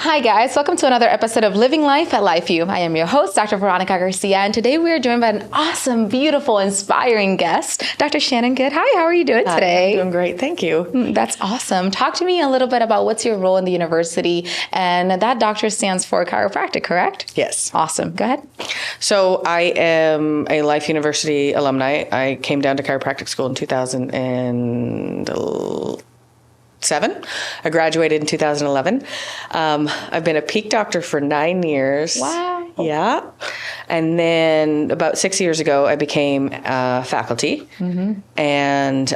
Hi guys, welcome to another episode of Living Life at LifeU. I am your host, Dr. Veronica Garcia, and today we are joined by an awesome, beautiful, inspiring guest, Dr. Shannon Good. Hi, how are you doing today? I'm doing great, thank you. That's awesome. Talk to me a little bit about what's your role in the university, and that doctor stands for chiropractic, correct? Yes. Awesome. Go ahead. So I am a Life University alumni. I came down to chiropractic school in 2007. I graduated in 2011. I've been a peak doctor for 9 years. Wow. Yeah. And then about 6 years ago, I became faculty. Mm-hmm. And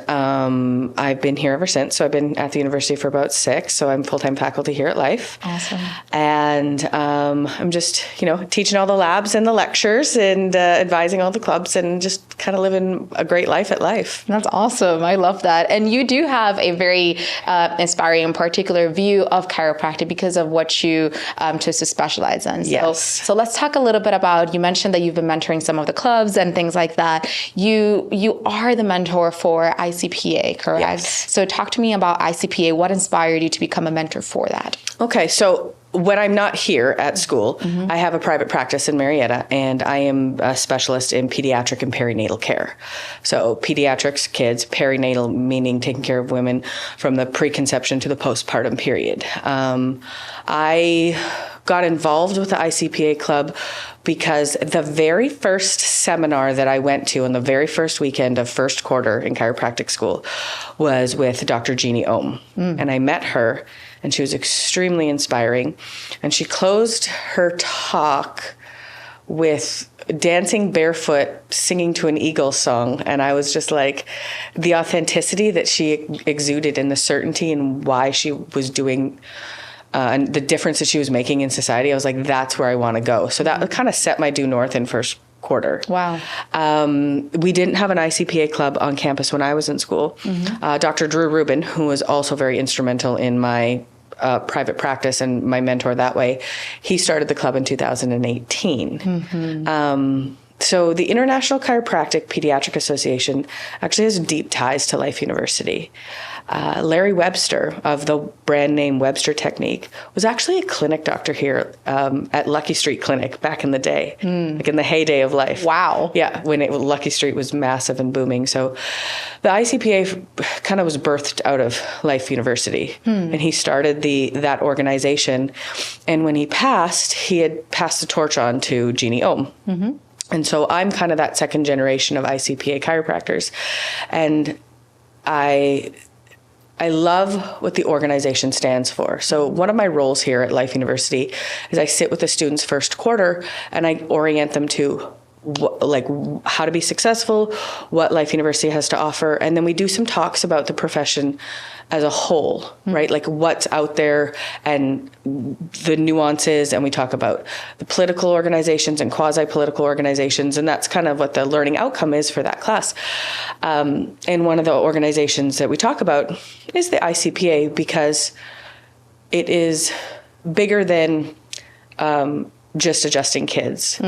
I've been here ever since. So I've been at the university for about 6. So I'm full-time faculty here at Life. Awesome. And I'm just, teaching all the labs and the lectures and advising all the clubs and just kind of living a great life at Life. That's awesome. I love that. And you do have a very inspiring and particular view of chiropractic because of what you choose to specialize in. Yes. So let's talk a little bit about, you mentioned that you've been mentoring some of the clubs and things like that. You are the mentor for ICPA, correct? Yes. So talk to me about ICPA. What inspired you to become a mentor for that? Okay, so when I'm not here at school, mm-hmm. I have a private practice in Marietta, and I am a specialist in pediatric and perinatal care. So pediatrics, kids, perinatal meaning taking care of women from the preconception to the postpartum period. I got involved with the ICPA club because the very first seminar that I went to on the very first weekend of first quarter in chiropractic school was with Dr. Jeannie Ohm. And I met her, and she was extremely inspiring. And she closed her talk with dancing barefoot, singing to an Eagles song. And I was just like, the authenticity that she exuded and the certainty and why she was doing and the difference that she was making in society, I was like, that's where I want to go. So that kind of set my due north in first quarter. Wow. We didn't have an ICPA club on campus when I was in school. Mm-hmm. Dr. Drew Rubin, who was also very instrumental in my private practice and my mentor that way, he started the club in 2018. Mm-hmm. So the International Chiropractic Pediatric Association actually has deep ties to Life University. Larry Webster of the brand name Webster Technique was actually a clinic doctor here at Lucky Street Clinic back in the day, like in the heyday of Life. Wow. Yeah, when Lucky Street was massive and booming. So the ICPA kind of was birthed out of Life University, and he started that organization. And when he passed, he had passed the torch on to Jeannie Ohm. Mm-hmm. And so I'm kind of that second generation of ICPA chiropractors. And I love what the organization stands for. So one of my roles here at Life University is I sit with the students first quarter and I orient them to how to be successful, what Life University has to offer. And then we do some talks about the profession as a whole, right? Like what's out there and the nuances. And we talk about the political organizations and quasi-political organizations. And that's kind of what the learning outcome is for that class. And one of the organizations that we talk about is the ICPA because it is bigger than just adjusting kids.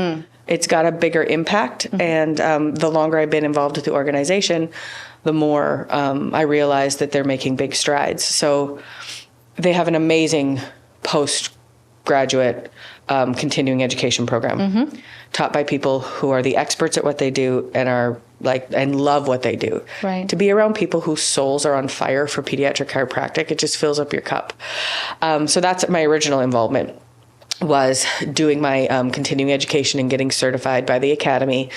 It's got a bigger impact. And the longer I've been involved with the organization, the more I realize that they're making big strides. So they have an amazing postgraduate continuing education program taught by people who are the experts at what they do and and love what they do. Right. To be around people whose souls are on fire for pediatric chiropractic, it just fills up your cup. So that's my original involvement, was doing my continuing education and getting certified by the academy.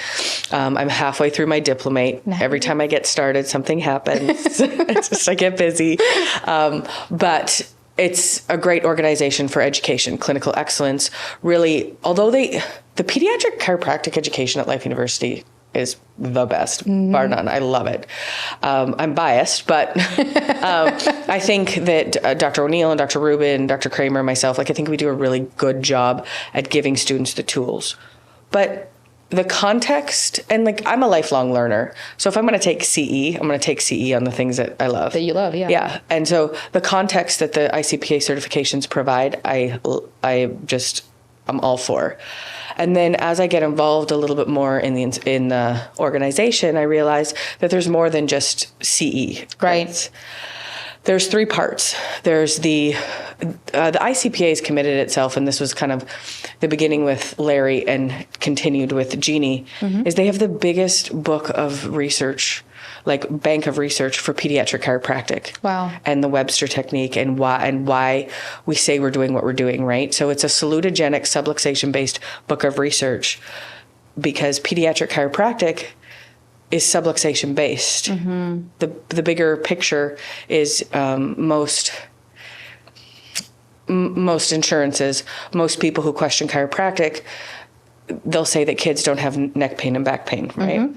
I'm halfway through my diplomate. Nice. Every time I get started, something happens. It's just, I get busy. But it's a great organization for education, clinical excellence. Really, although the pediatric chiropractic education at Life University is the best, bar none. I love it. I'm biased, but I think that Dr. O'Neill and Dr. Rubin, Dr. Kramer, myself, I think we do a really good job at giving students the tools. But the context, and I'm a lifelong learner. So if I'm going to take CE, I'm going to take CE on the things that I love. That you love, yeah. Yeah. And so the context that the ICPA certifications provide, I'm all for. And then as I get involved a little bit more in the organization, I realize that there's more than just CE. Right. There's three parts. There's the ICPA has committed itself, and this was kind of the beginning with Larry and continued with Jeannie, is they have the biggest book of research, like bank of research for pediatric chiropractic. Wow. And the Webster technique and why we say we're doing what we're doing, right? So it's a salutogenic subluxation-based book of research because pediatric chiropractic is subluxation based. The bigger picture is most insurances, most people who question chiropractic, they'll say that kids don't have neck pain and back pain, right?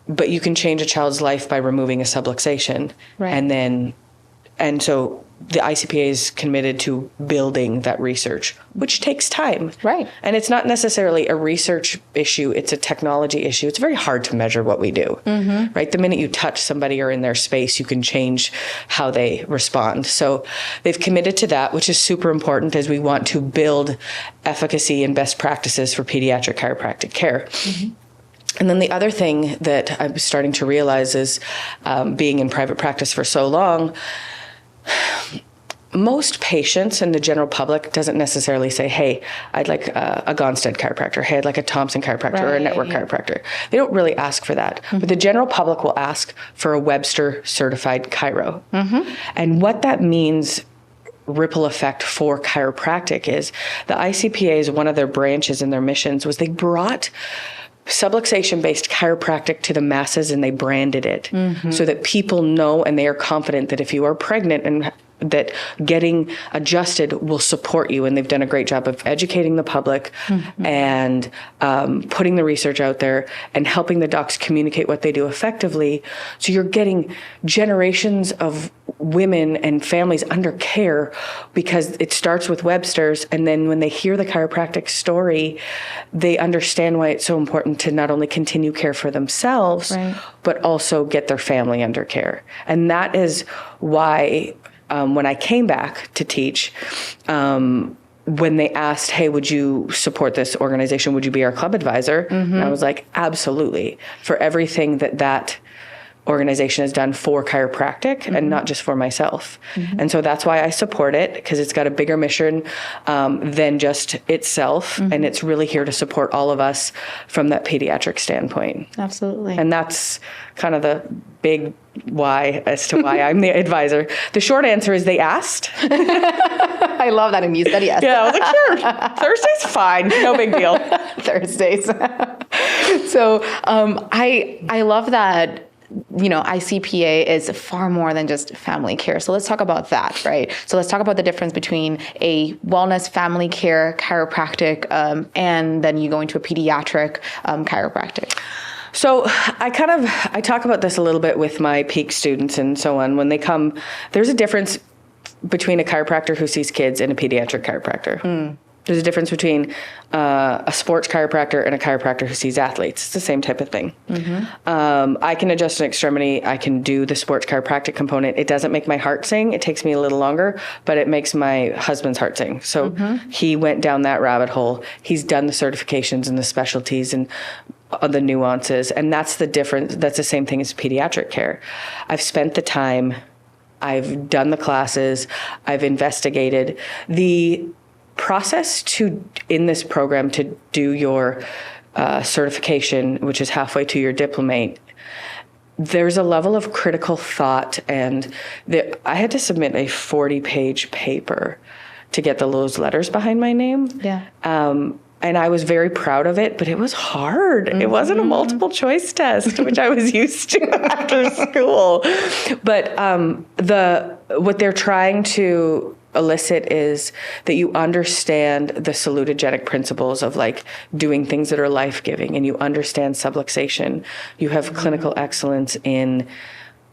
But you can change a child's life by removing a subluxation. Right. And so the ICPA is committed to building that research, which takes time. Right. And it's not necessarily a research issue, it's a technology issue. It's very hard to measure what we do, right? The minute you touch somebody or in their space, you can change how they respond. So they've committed to that, which is super important as we want to build efficacy and best practices for pediatric chiropractic care. And then the other thing that I'm starting to realize is being in private practice for so long, most patients and the general public doesn't necessarily say, hey, I'd like a Gonstead chiropractor. Hey, I'd like a Thompson chiropractor or a network chiropractor. They don't really ask for that. But the general public will ask for a Webster certified chiro. And what that means, ripple effect for chiropractic, is the ICPA is one of their branches in their missions was they brought subluxation-based chiropractic to the masses and they branded it so that people know and they are confident that if you are pregnant and that getting adjusted will support you. And they've done a great job of educating the public and putting the research out there and helping the docs communicate what they do effectively. So you're getting generations of women and families under care because it starts with Webster's. And then when they hear the chiropractic story, they understand why it's so important to not only continue care for themselves, but also get their family under care. And that is why when I came back to teach, when they asked, hey, would you support this organization? Would you be our club advisor? And I was like, absolutely. For everything that organization has done for chiropractic and not just for myself. And so that's why I support it, because it's got a bigger mission than just itself. And it's really here to support all of us from that pediatric standpoint. Absolutely. And that's kind of the big why as to why I'm the advisor. The short answer is they asked. I love that. And you said yes. Yeah, I was like, sure. Thursday's fine. No big deal. Thursdays. So I love that. ICPA is far more than just family care. So let's talk about that, right? So let's talk about the difference between a wellness family care chiropractic and then you go into a pediatric chiropractic. So I talk about this a little bit with my peak students and so on. When they come, there's a difference between a chiropractor who sees kids and a pediatric chiropractor. There's a difference between a sports chiropractor and a chiropractor who sees athletes. It's the same type of thing. I can adjust an extremity. I can do the sports chiropractic component. It doesn't make my heart sing. It takes me a little longer, but it makes my husband's heart sing. So he went down that rabbit hole. He's done the certifications and the specialties and the nuances. And that's the difference. That's the same thing as pediatric care. I've spent the time. I've done the classes. I've investigated. The process in this program to do your certification, which is halfway to your diplomate, there's a level of critical thought, and I had to submit a 40-page paper to get those letters behind my name. Yeah. And I was very proud of it, but it was hard. It wasn't a multiple choice test, which I was used to after school. But what they're trying to elicit is that you understand the salutogenic principles of like doing things that are life-giving, and you understand subluxation. You have clinical excellence in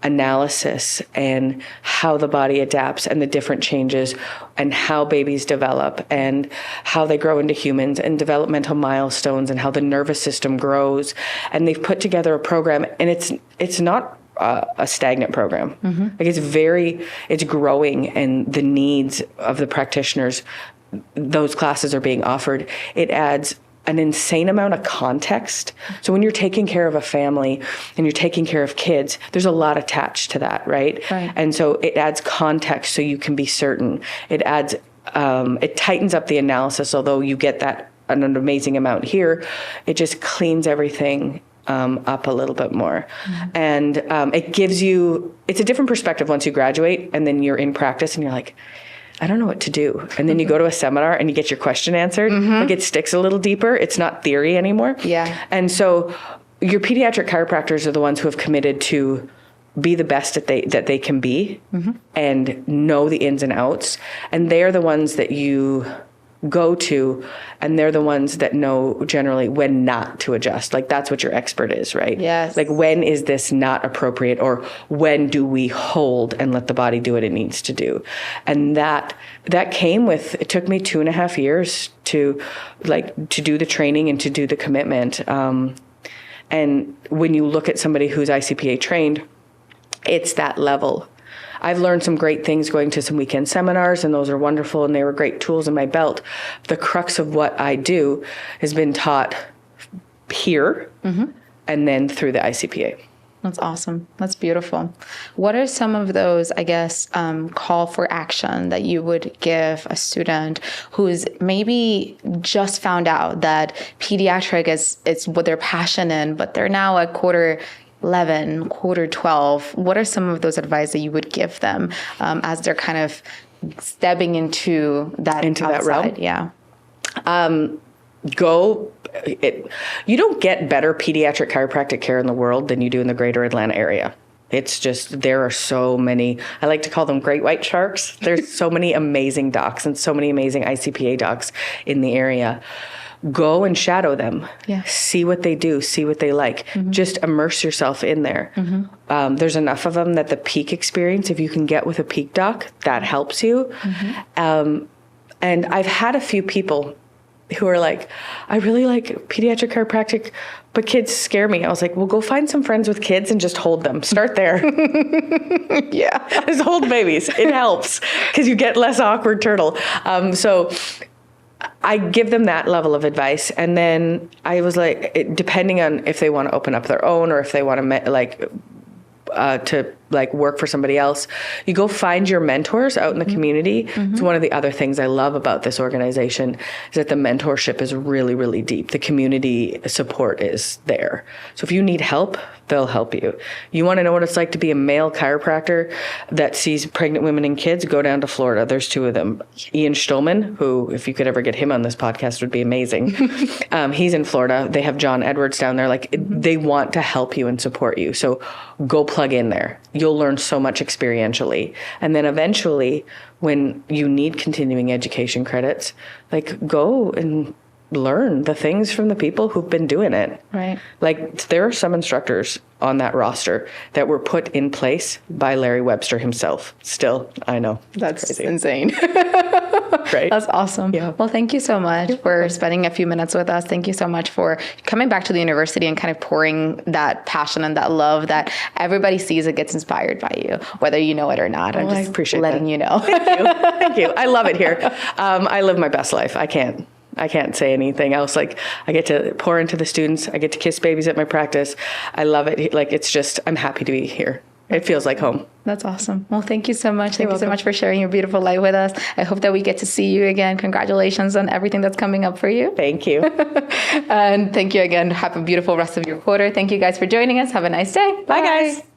analysis and how the body adapts and the different changes and how babies develop and how they grow into humans and developmental milestones and how the nervous system grows. And they've put together a program, and it's not a stagnant program. Like it's growing, and the needs of the practitioners, those classes are being offered. It adds an insane amount of context. So when you're taking care of a family and you're taking care of kids, there's a lot attached to that, right? And so it adds context so you can be certain. It adds, it tightens up the analysis, although you get that an amazing amount here, it just cleans everything up a little bit more. And it gives you, it's a different perspective once you graduate and then you're in practice and you're like, I don't know what to do. And then you go to a seminar and you get your question answered. Like it sticks a little deeper. It's not theory anymore. And so your pediatric chiropractors are the ones who have committed to be the best that they can be and know the ins and outs. And they're the ones that you go to, and they're the ones that know generally when not to adjust. Like that's what your expert is, right? Like when is this not appropriate, or when do we hold and let the body do what it needs to do? And that came with, it took me 2.5 years to do the training and to do the commitment. And when you look at somebody who's ICPA trained, it's that level. I've learned some great things going to some weekend seminars, and those are wonderful, and they were great tools in my belt. The crux of what I do has been taught here and then through the ICPA. That's awesome. That's beautiful. What are some of those, I guess, call for action that you would give a student who's maybe just found out that pediatric is what they're passionate in, but they're now at quarter 11, quarter 12, what are some of those advice that you would give them as they're kind of stepping into that realm? Yeah. You don't get better pediatric chiropractic care in the world than you do in the greater Atlanta area. It's just, there are so many, I like to call them great white sharks. There's so many amazing docs and so many amazing ICPA docs in the area. Go and shadow them. See what they do, see what they like. Just immerse yourself in there. There's enough of them that the peak experience, if you can get with a peak doc, that helps you. And I've had a few people who are like, I really like pediatric chiropractic, but kids scare me. I was like, well, go find some friends with kids and just hold them. Start there. Just hold babies. It helps because you get less awkward turtle. So I give them that level of advice. And then I was like, depending on if they want to open up their own or if they want to work for somebody else, you go find your mentors out in the community. It's one of the other things I love about this organization is that the mentorship is really, really deep. The community support is there. So if you need help, they'll help you. You want to know what it's like to be a male chiropractor that sees pregnant women and kids? Go down to Florida. There's 2 of them. Ian Stillman, who, if you could ever get him on this podcast, would be amazing. He's in Florida. They have John Edwards down there. They want to help you and support you. So go plug in there. You'll learn so much experientially. And then eventually, when you need continuing education credits, go and learn the things from the people who've been doing it. Right. There are some instructors on that roster that were put in place by Larry Webster himself. Still, I know. That's crazy. Insane. Right. That's awesome. Yeah. Well, thank you so much for spending a few minutes with us. Thank you so much for coming back to the university and kind of pouring that passion and that love that everybody sees and gets inspired by you, whether you know it or not. I'm just I appreciate letting you know. Thank you. Thank you. I love it here. I live my best life. I can't say anything else. I get to pour into the students. I get to kiss babies at my practice. I love it. It's just, I'm happy to be here. It feels like home. That's awesome. Well, thank you so much. Thank you so much for sharing your beautiful life with us. I hope that we get to see you again. Congratulations on everything that's coming up for you. Thank you. And thank you again. Have a beautiful rest of your quarter. Thank you guys for joining us. Have a nice day. Bye guys.